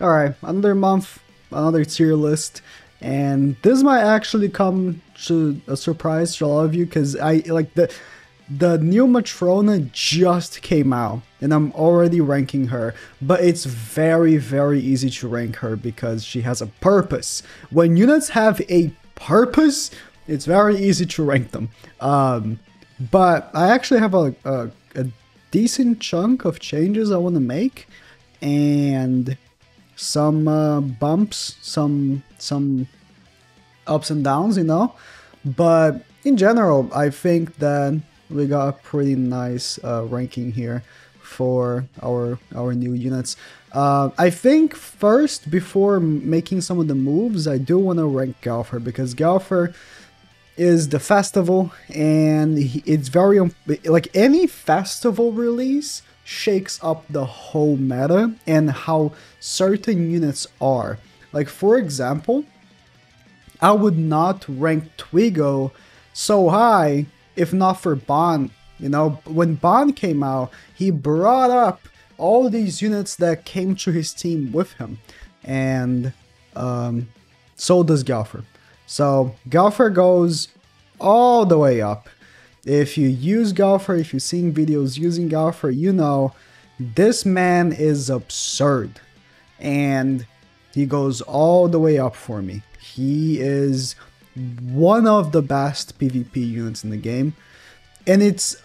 Alright, another month, another tier list, and this might actually come to a surprise to all of you because I like the new Matrona just came out and I'm already ranking her, but it's very easy to rank her because she has a purpose. When units have a purpose, it's very easy to rank them. But I actually have a decent chunk of changes I want to make, and some bumps, some ups and downs, you know. But in general, I think that we got a pretty nice ranking here for our new units. I think first, before making some of the moves, I do want to rank Galfer because Galfer is the festival, and it's very like any festival release shakes up the whole meta and how certain units are. Like, for example, I would not rank Twigo so high if not for Ban. You know, when Ban came out, he brought up all these units that came to his team with him, and so does Galfer. So Galfer goes all the way up. If you use Galfer, if you've seen videos using Galfer, you know this man is absurd. And he goes all the way up for me. He is one of the best PvP units in the game. And it's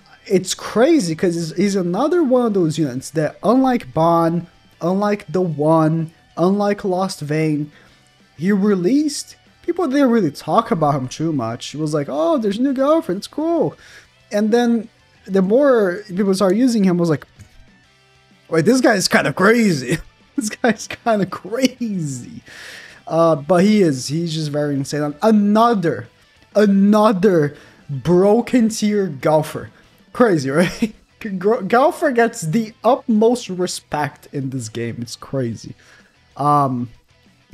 crazy because he's another one of those units that, unlike Ban, unlike The One, unlike Lost Vein, he released. People didn't really talk about him too much. It was like, oh, there's a new girlfriend, it's cool. And then the more people start using him, I was like, wait, this guy's kind of crazy. This guy's kind of crazy. But he's just very insane. Another broken tier Galfer. Crazy, right? Galfer gets the utmost respect in this game. It's crazy. But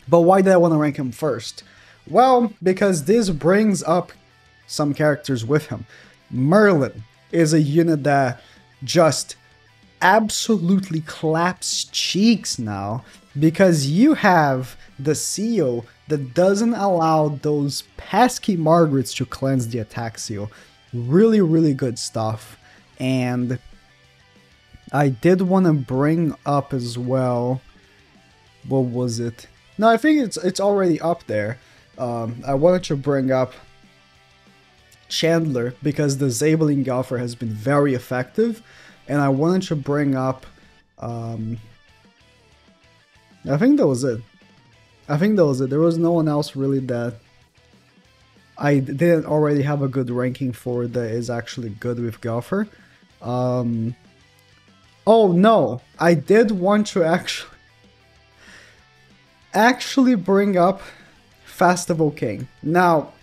why did I want to rank him first? Well, because this brings up some characters with him. Merlin is a unit that just absolutely claps cheeks now, because you have the seal that doesn't allow those pesky Margarets to cleanse the attack seal. Really good stuff. And I did want to bring up as well, what was it? No, I think it's already up there. I wanted to bring up Chandler because the Zabling Galfer has been very effective, and I wanted to bring up I think that was it. There was no one else really that I didn't already have a good ranking for that is actually good with Galfer. Oh no, I did want to actually bring up Festival King. Now,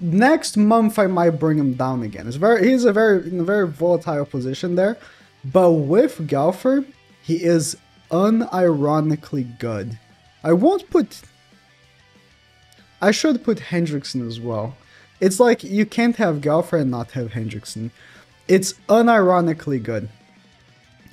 next month I might bring him down again. He's in a very volatile position there, but with Galfer, he is unironically good. I should put Hendrickson as well. It's like you can't have Galfer and not have Hendrickson. It's unironically good.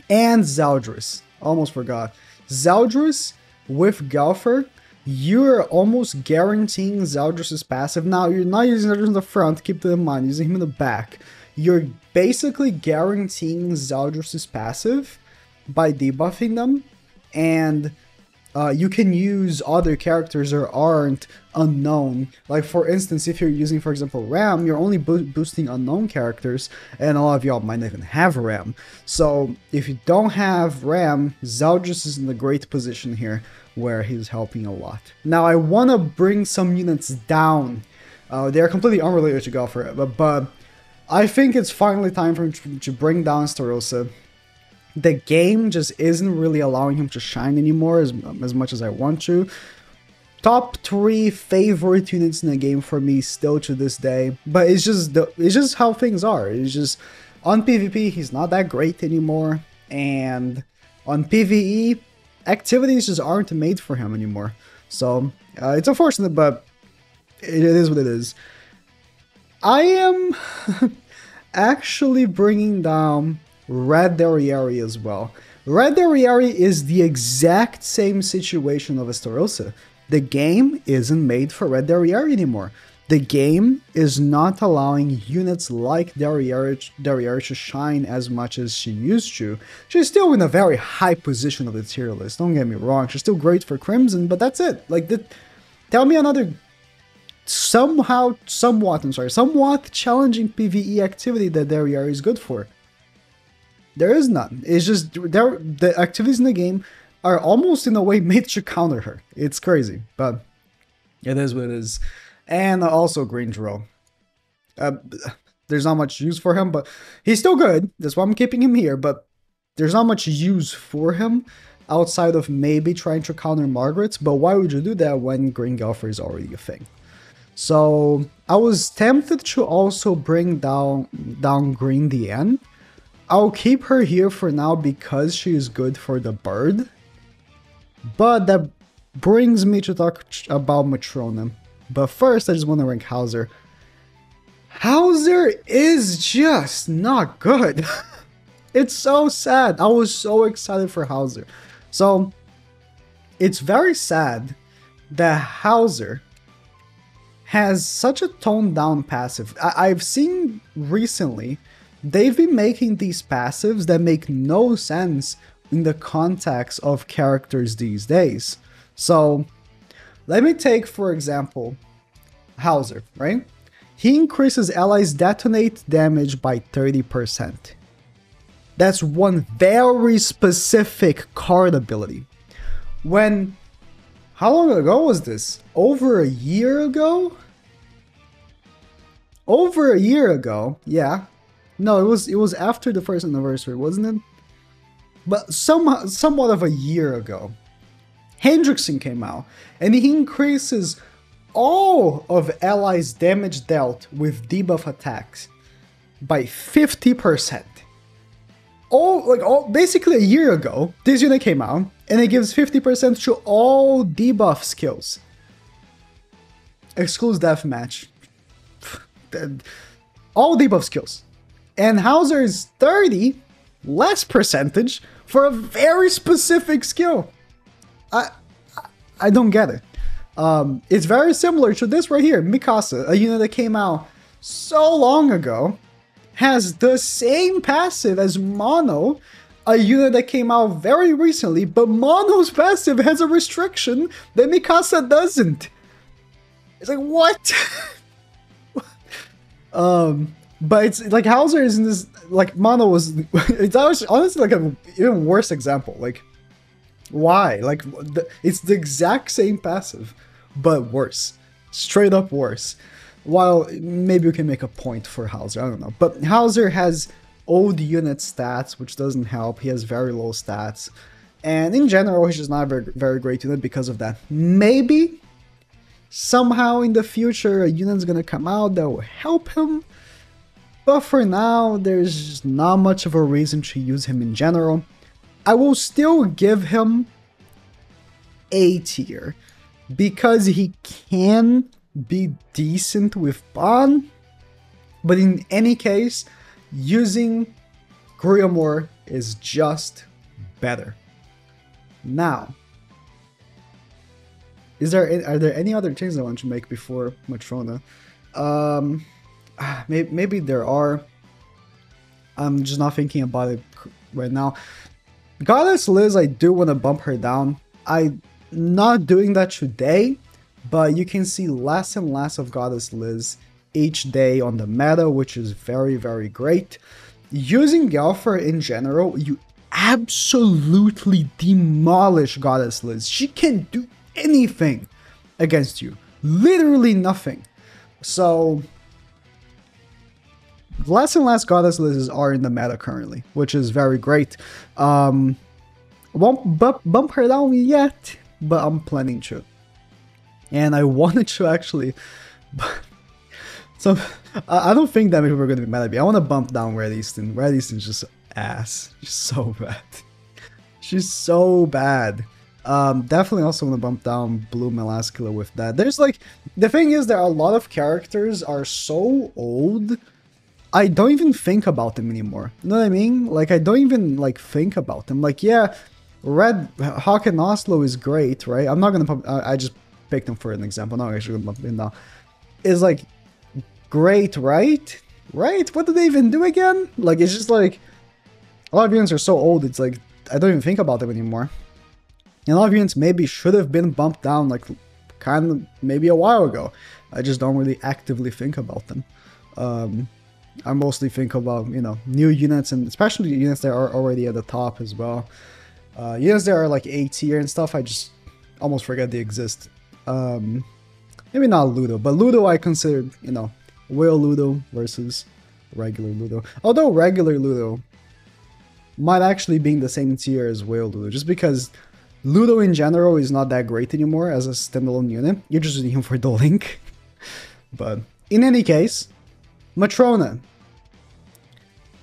And Zeldris. Almost forgot. Zeldris with Galfer, you're almost guaranteeing Zeldris' passive. Now, you're not using Zeldris in the front, keep that in mind, using him in the back. You're basically guaranteeing Zeldris' passive by debuffing them, and you can use other characters that aren't unknown. Like, for instance, if you're using, for example, Ram, you're only boosting unknown characters, and a lot of y'all might not even have Ram. So, if you don't have Ram, Zeldris is in a great position here, where he's helping a lot. Now, I want to bring some units down. They're completely unrelated to Galfer, but I think it's finally time for him to bring down Starosta. The game just isn't really allowing him to shine anymore as much as I want to. Top 3 favorite units in the game for me still to this day, but it's just how things are. It's just on PvP he's not that great anymore, and on PvE activities just aren't made for him anymore. So it's unfortunate, but it is what it is. I am actually bringing down Red Derriere as well, Red Derriere is the exact same situation of Estarossa. The game isn't made for Red Derriere anymore. The game is not allowing units like Derriere to shine as much as she used to. She's still in a very high position of the tier list, don't get me wrong. She's still great for Crimson, but that's it. Like, tell me another somewhat challenging PvE activity that Derriere is good for. There is none. It's just the activities in the game are almost in a way made to counter her. It's crazy, but it is what it is. And also Green Drill. There's not much use for him, but he's still good. That's why I'm keeping him here, but there's not much use for him outside of maybe trying to counter Margaret. But why would you do that when Green Galfer is already a thing? So I was tempted to also bring down Green Diane. I'll keep her here for now because she is good for the bird. But that brings me to talk about Matrona. But first, I just want to rank Hauser. Hauser is just not good. It's so sad. I was so excited for Hauser. So, it's very sad that Hauser has such a toned down passive. I've seen recently, they've been making these passives that make no sense in the context of characters these days. So, let me take, for example, Hauser, right? He increases allies' detonate damage by 30%. That's one very specific card ability. How long ago was this? Over a year ago? Over a year ago, yeah. No, it was after the first anniversary, wasn't it? But somewhat of a year ago. Hendrickson came out, and he increases all of allies' damage dealt with debuff attacks by 50%. Basically a year ago, this unit came out, and it gives 50% to all debuff skills. Excludes deathmatch. All debuff skills. And Hauser is 30 less percentage for a very specific skill. I don't get it. It's very similar to this right here. Mikasa, a unit that came out so long ago, has the same passive as Mono, a unit that came out very recently, but Mono's passive has a restriction that Mikasa doesn't. It's like, what? But it's like Hauser is in this, like Mono was, it's honestly like an even worse example. Like, why? Like, it's the exact same passive, but worse. Straight up worse. While maybe we can make a point for Hauser, I don't know. But Hauser has old unit stats, which doesn't help. He has very low stats. And in general, he's just not a very, very great unit because of that. Maybe somehow in the future, a unit's gonna come out that will help him. But for now, there's just not much of a reason to use him in general. I will still give him A tier because he can be decent with Ban, but in any case, using Griamore is just better. Now, are there any other changes I want to make before Matrona? Maybe there are. I'm just not thinking about it right now. Goddess Liz, I do want to bump her down. I'm not doing that today, but you can see less and less of Goddess Liz each day on the meta, which is very, very great. Using Galfer in general, you absolutely demolish Goddess Liz. She can't do anything against you. Literally nothing. So, less and less Goddess Liz's are in the meta currently, which is very great. Won't bump her down yet, but I'm planning to. And I wanted to actually... So, I don't think that many people are going to be mad at me. I want to bump down Red Easton. Red Easton's just ass. She's so bad. She's so bad. Definitely also want to bump down Blue Melascula with that. There's like... The thing is, there are a lot of characters are so old I don't even think about them anymore. You know what I mean? Like, I don't even, like, think about them. Like, yeah, Red Hawk and Oslo is great, right? I'm not gonna I just picked them for an example. Not actually gonna pump it now. Is, like, great, right? Right? What do they even do again? Like, it's just, like, a lot of units are so old, it's, like, I don't even think about them anymore. And a lot of units maybe should have been bumped down, like, kind of, maybe a while ago. I just don't really actively think about them. I mostly think about, you know, new units, and especially units that are already at the top as well. Units that are like A tier and stuff, I just almost forget they exist. Maybe not Ludo, but Ludo I consider, you know, Whale Ludo versus regular Ludo. Although regular Ludo might actually be in the same tier as Whale Ludo, just because Ludo in general is not that great anymore as a standalone unit. You're just using him for the link. But in any case, Matrona.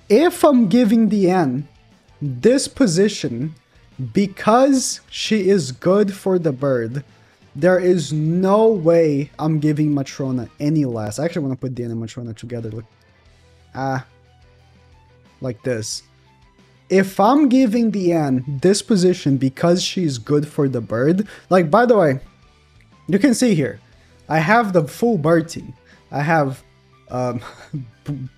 If I'm giving the N this position because she is good for the bird, there is no way I'm giving Matrona any less. I actually want to put Diana and Matrona together. Like this. If I'm giving the N this position because she's good for the bird, like, by the way, you can see here, I have the full bird team. I have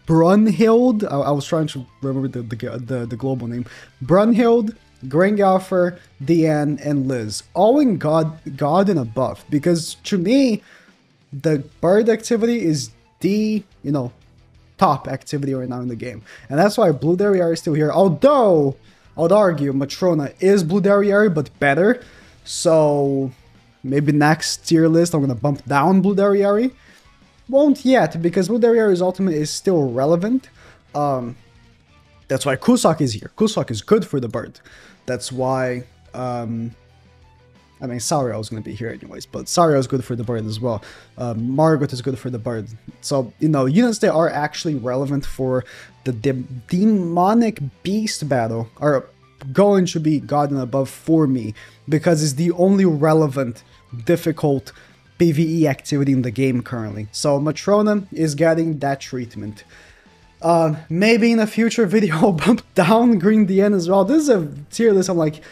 Brunhild. I was trying to remember the global name. Brunhild, Grengalfer, Diane, and Liz. All in God and above. Because to me, the bird activity is the, you know, top activity right now in the game. And that's why Blue Derriere is still here. Although, I would argue Matrona is Blue Derriere, but better. So, maybe next tier list, I'm going to bump down Blue Derriere. Won't yet, because Blue Derriere's ultimate is still relevant. That's why Cusack is here. Cusack is good for the bird. That's why, I mean, Saria was going to be here anyways, but Saria is good for the bird as well. Margot is good for the bird. So, you know, units that are actually relevant for the demonic beast battle are going to be God and above for me, because it's the only relevant, difficult PvE activity in the game currently. So Matrona is getting that treatment. Maybe in a future video I'll bump down Green DN as well. This is a tier list I'm like,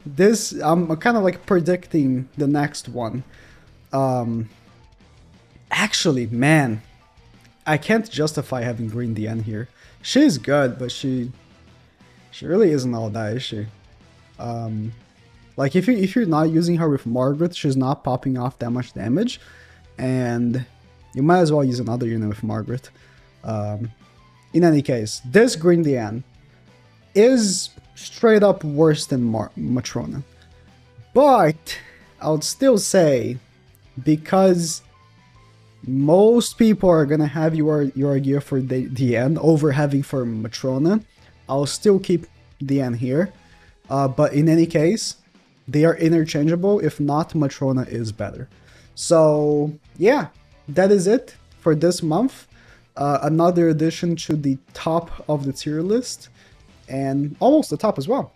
this, I'm kind of like predicting the next one. Actually, man, I can't justify having Green DN here. She's good, but she really isn't all that, is she? Like, if you're not using her with Margaret, she's not popping off that much damage, and you might as well use another unit with Margaret. In any case, this Green DN is straight up worse than Matrona. But I would still say, because most people are gonna have your gear for the DN over having for Matrona, I'll still keep DN here. But in any case, they are interchangeable. If not, Matrona is better. So yeah, that is it for this month. Another addition to the top of the tier list, and almost the top as well.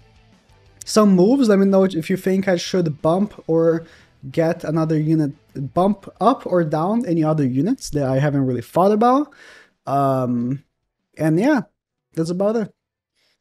Some moves, let me know if you think I should bump or get another unit, bump up or down any other units that I haven't really thought about. And yeah, that's about it.